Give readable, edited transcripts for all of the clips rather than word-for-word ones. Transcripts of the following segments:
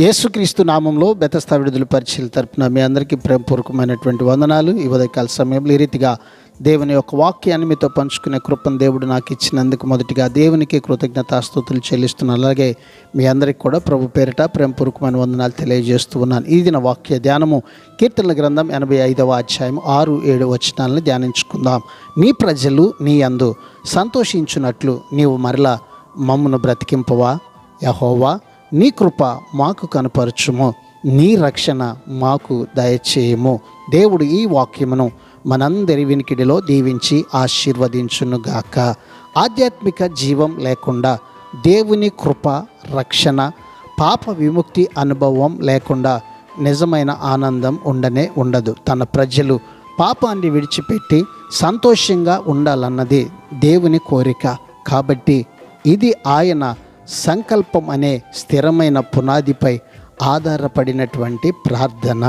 యేసుక్రీస్తు నామంలో బెతస్తా విడుదల పరిచయల తరపున మీ అందరికీ ప్రేమపూర్వకమైనటువంటి వందనాలు. ఈ ఉదయకాల సమయంలో ఈ రీతిగా దేవుని యొక్క వాక్యాన్ని మీతో పంచుకునే కృపను దేవుడు నాకు ఇచ్చినందుకు మొదటిగా దేవునికి కృతజ్ఞతాస్తుతులు చెల్లిస్తున్నాను. అలాగే మీ అందరికీ కూడా ప్రభు పేరిట ప్రేమపూర్వకమైన వందనాలు తెలియజేస్తూ ఉన్నాను. ఈ దిన వాక్య ధ్యానము కీర్తనల గ్రంథం 85వ అధ్యాయం 6-7 వచనాలను ధ్యానించుకుందాం. నీ ప్రజలు నీ యందు సంతోషించున్నట్లు నీవు మరలా మమ్మును బ్రతికింపవా యెహోవా. నీ కృప మాకు కనపరచుము, నీ రక్షణ మాకు దయచేయము. దేవుడు ఈ వాక్యమును మనందరి వినికిడిలో దీవించి ఆశీర్వదించునుగాక. ఆధ్యాత్మిక జీవం లేకుండా, దేవుని కృప, రక్షణ, పాప విముక్తి అనుభవం లేకుండా నిజమైన ఆనందం ఉండదు. తన ప్రజలు పాపాన్ని విడిచిపెట్టి సంతోషంగా ఉండాలన్నది దేవుని కోరిక. కాబట్టి ఇది ఆయన సంకల్పం అనే స్థిరమైన పునాదిపై ఆధారపడినటువంటి ప్రార్థన.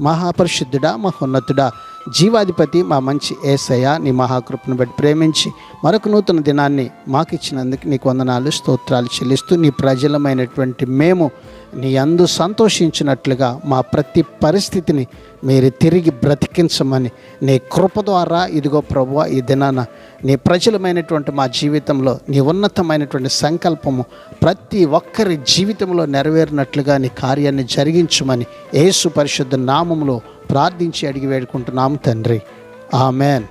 మహాపరిశుద్ధుడా, మహోన్నతుడా, జీవాధిపతి, మా మంచి యేసయ్య, నీ మహాకృపను బట్టి ప్రేమించి మరొక నూతన దినాన్ని మాకు ఇచ్చినందుకు నీకు వందనాలు, స్తోత్రాలు చెల్లిస్తూ నీ ప్రజలమైనటువంటి మేము నీ యందు సంతోషించినట్లుగా మా ప్రతి పరిస్థితిని మీరు తిరిగి బ్రతికించమని నీ కృప ద్వారా ఇదిగో ప్రభువా ఈ దినాన నీ ప్రజలమైనటువంటి మా జీవితంలో నీ ఉన్నతమైనటువంటి సంకల్పము ప్రతి ఒక్కరి జీవితంలో నెరవేరినట్లుగా నీ కార్యాన్ని జరిగించమని యేసు పరిశుద్ధ నామములో ప్రార్థించి అడిగి వేడుకుంటున్నాము తండ్రి. ఆమెన్.